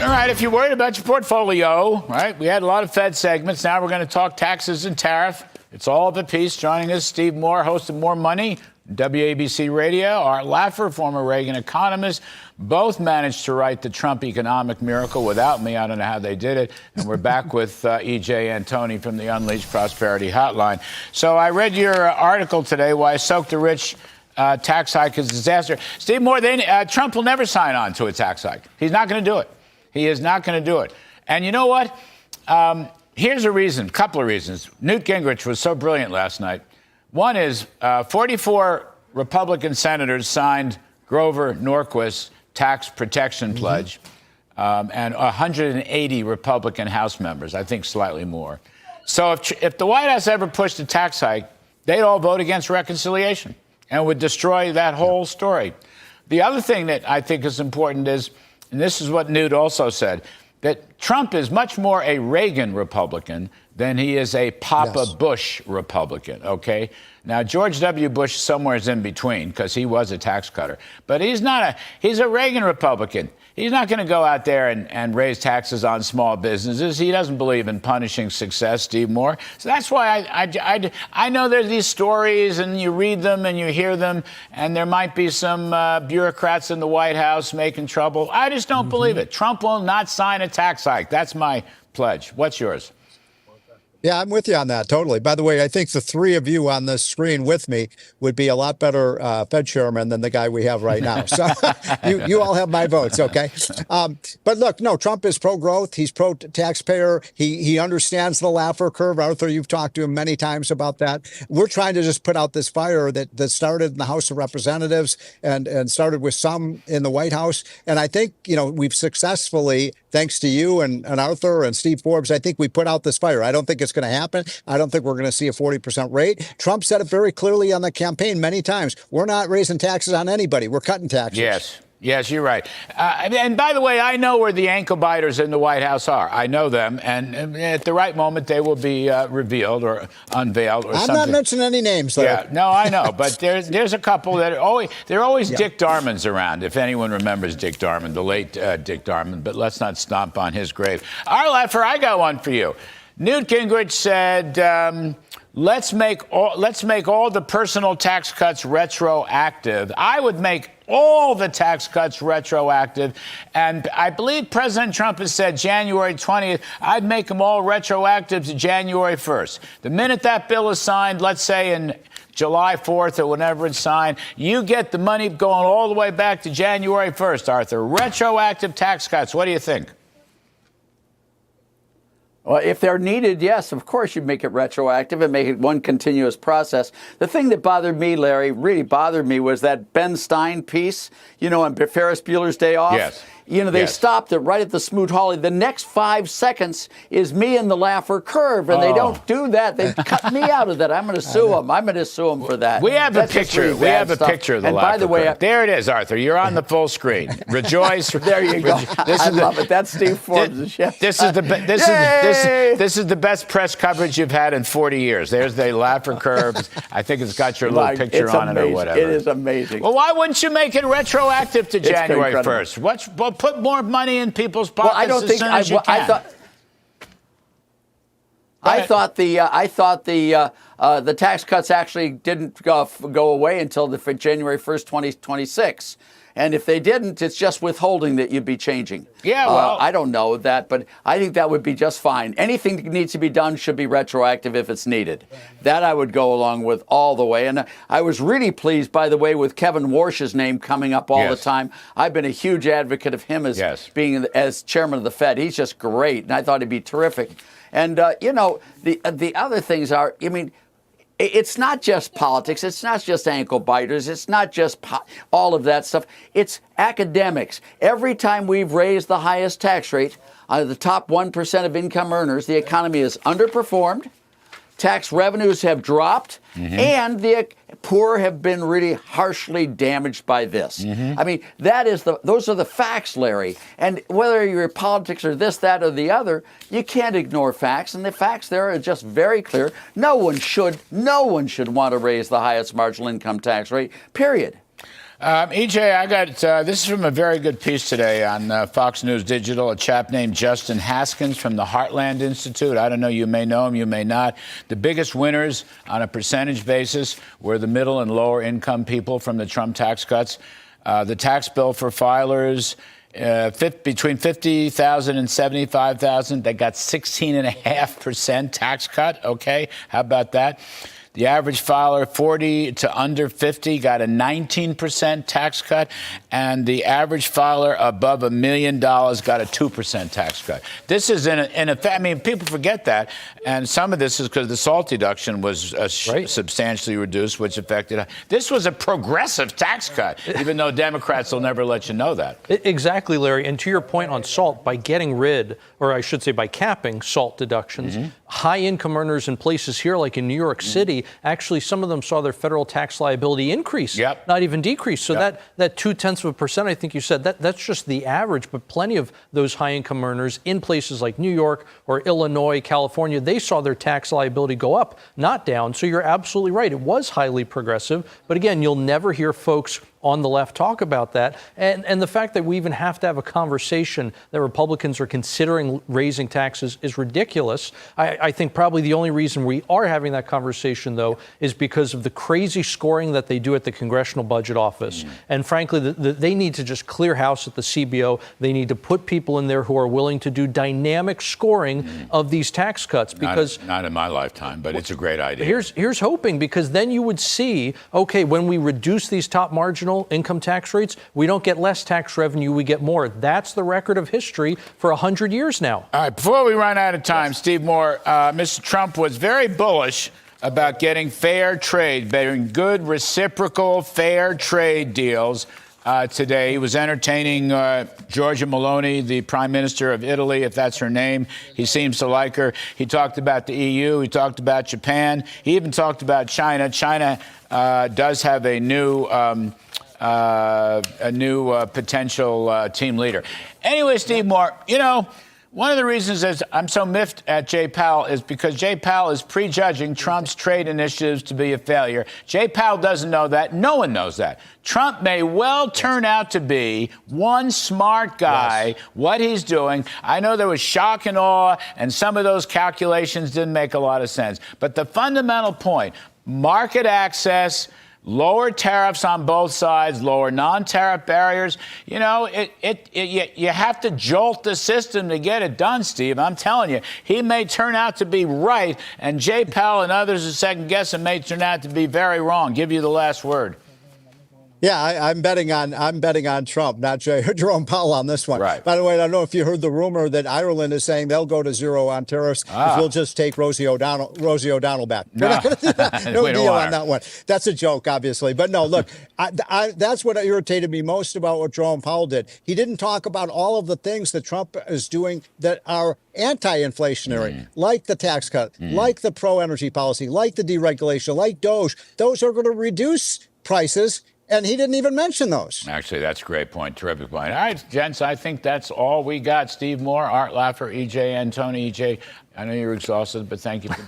All right, if you're worried about your portfolio, right, we had a lot of Fed segments. Now we're going to talk taxes and tariff. It's all of a piece. Joining us, Steve Moore, host of More Money, WABC Radio. Art Laffer, former Reagan economist. Both managed to write the Trump economic miracle without me. I don't know how they did it. And we're back with E.J. Antoni from the Unleashed Prosperity Hotline. So I read your article today, Why Soak the Rich Tax Hike is a Disaster. Steve Moore, Trump will never sign on to a tax hike. He's not going to do it. He is not going to do it. And you know what? Here's a reason, a couple of reasons. Newt Gingrich was so brilliant last night. One is 44 Republican senators signed Grover Norquist's tax protection pledge, and 180 Republican House members, I think slightly more. So if the White House ever pushed a tax hike, they'd all vote against reconciliation and would destroy that whole story. The other thing that I think is important is, and this is what Newt also said, that Trump is much more a Reagan Republican than he is a Papa Bush Republican, okay? Now, George W. Bush somewhere's in between because he was a tax cutter. But he's a Reagan Republican. He's not going to go out there and raise taxes on small businesses. He doesn't believe in punishing success, Steve Moore. So that's why I know there's these stories and you read them and you hear them, and there might be some bureaucrats in the White House making trouble. I just don't believe it. Trump will not sign a tax hike. That's my pledge. What's yours? Yeah, I'm with you on that, totally. By the way, I think the three of you on this screen with me would be a lot better Fed chairman than the guy we have right now. So you all have my votes, okay? But look, no, Trump is pro-growth. He's pro-taxpayer. He understands the Laffer curve. Arthur, you've talked to him many times about that. We're trying to just put out this fire that started in the House of Representatives and started with some in the White House. And I think, we've successfully, thanks to you and Arthur and Steve Forbes, I think we put out this fire. I don't think it's going to happen. I don't think we're going to see a 40% rate. Trump said it very clearly on the campaign many times. We're not raising taxes on anybody. We're cutting taxes. Yes, you're right. And by the way, I know where the ankle biters in the White House are. I know them. And at the right moment, they will be revealed or unveiled or something. I'm not mentioning any names, though. Yeah, no, I know. But there's a couple that are always Dick Darmon's around, if anyone remembers Dick Darmon, the late Dick Darmon. But let's not stomp on his grave. Art Laffer, I got one for you. Newt Gingrich said, let's make all the personal tax cuts retroactive. I would make all the tax cuts retroactive. And I believe President Trump has said January 20th, I'd make them all retroactive to January 1st. The minute that bill is signed, let's say in July 4th or whenever it's signed, you get the money going all the way back to January 1st, Arthur. Retroactive tax cuts. What do you think? Well, if they're needed, yes, of course you make it retroactive and make it one continuous process. The thing that bothered me, Larry, really bothered me was that Ben Stein piece, on Ferris Bueller's Day Off. Yes. They stopped it right at the Smoot-Hawley. The next 5 seconds is me and the Laffer curve, and they don't do that. They cut me out of that. I'm going to sue them. I'm going to sue them for that. We have a picture. We have a picture of the Laffer. And by the way, there it is, Arthur. You're on the full screen. Rejoice. There you go. I love it. That's Steve Forbes' chef. This is the best press coverage you've had in 40 years. There's the Laffer curves. I think it's got your little picture on it or whatever. It is amazing. Well, why wouldn't you make it retroactive to January 1st? Put more money in people's pockets as soon as you can. I thought the tax cuts actually didn't go away until January 1st, 2026. And if they didn't, it's just withholding that you'd be changing. Yeah, well, I don't know that, but I think that would be just fine. Anything that needs to be done should be retroactive if it's needed. That I would go along with all the way. And I was really pleased, by the way, with Kevin Warsh's name coming up all the time. I've been a huge advocate of him as chairman of the Fed. He's just great, and I thought he'd be terrific. And, the other things are, it's not just politics. It's not just ankle biters. It's not just all of that stuff. It's academics. Every time we've raised the highest tax rate, the top 1% of income earners, the economy has underperformed. Tax revenues have dropped, and the poor have been really harshly damaged by this. I mean, those are the facts, Larry. And whether you're politics or this, that, or the other, you can't ignore facts. And the facts there are just very clear. No one should want to raise the highest marginal income tax rate, period. EJ, I got this is from a very good piece today on Fox News Digital. A chap named Justin Haskins from the Heartland Institute. I don't know, you may know him, you may not. The biggest winners on a percentage basis were the middle and lower income people from the Trump tax cuts. The tax bill for filers between 50,000 and 75,000, they got 16.5% tax cut. Okay, how about that? The average filer 40 to under 50 got a 19% tax cut, and the average filer above $1 million got a 2% tax cut. This is in effect, I mean, people forget that, and some of this is because the SALT deduction was substantially reduced, which affected. This was a progressive tax cut, even though Democrats will never let you know that. Exactly, Larry. And to your point on SALT, by getting rid, or I should say by capping SALT deductions, high income earners in places here like in New York City, actually some of them saw their federal tax liability increase, not even decrease. So that 0.2%, I think you said, that's just the average. But plenty of those high income earners in places like New York or Illinois, California, they saw their tax liability go up, not down. So you're absolutely right. It was highly progressive. But again, you'll never hear folks on the left talk about that. And the fact that we even have to have a conversation that Republicans are considering raising taxes is ridiculous. I think probably the only reason we are having that conversation, though, is because of the crazy scoring that they do at the Congressional Budget Office. And frankly, they need to just clear house at the CBO. They need to put people in there who are willing to do dynamic scoring of these tax cuts. Because not in my lifetime, but it's a great idea. Here's hoping, because then you would see, okay, when we reduce these top marginal income tax rates, we don't get less tax revenue, we get more. That's the record of history for 100 years now. All right, before we run out of time, Steve Moore, Mr. Trump was very bullish about getting fair trade, getting good reciprocal fair trade deals. Today, he was entertaining Giorgia Meloni, the Prime Minister of Italy, if that's her name. He seems to like her. He talked about the EU. He talked about Japan. He even talked about China. China does have a new potential team leader. Anyway, Steve Moore, you know, one of the reasons is I'm so miffed at Jay Powell is because Jay Powell is prejudging Trump's trade initiatives to be a failure. Jay Powell doesn't know that. No one knows that. Trump may well turn out to be one smart guy, what he's doing. I know there was shock and awe, and some of those calculations didn't make a lot of sense. But the fundamental point, market access, lower tariffs on both sides, lower non-tariff barriers. You know, you have to jolt the system to get it done, Steve. I'm telling you, he may turn out to be right, and Jay Powell and others who second guess him may turn out to be very wrong. Give you the last word. Yeah, I'm betting on Trump, not Jerome Powell on this one. Right. By the way, I don't know if you heard the rumor that Ireland is saying they'll go to zero on tariffs if we'll just take Rosie O'Donnell back. No, We're not going to do that. No we don't deal want on her. that one. That's a joke, obviously. But no, look, that's what irritated me most about what Jerome Powell did. He didn't talk about all of the things that Trump is doing that are anti-inflationary, like the tax cut, like the pro-energy policy, like the deregulation, like DOGE. Those are going to reduce prices. And he didn't even mention those. Actually, that's a great point. Terrific point. All right, gents, I think that's all we got. Steve Moore, Art Laffer, EJ, and Tony. EJ, I know you're exhausted, but thank you for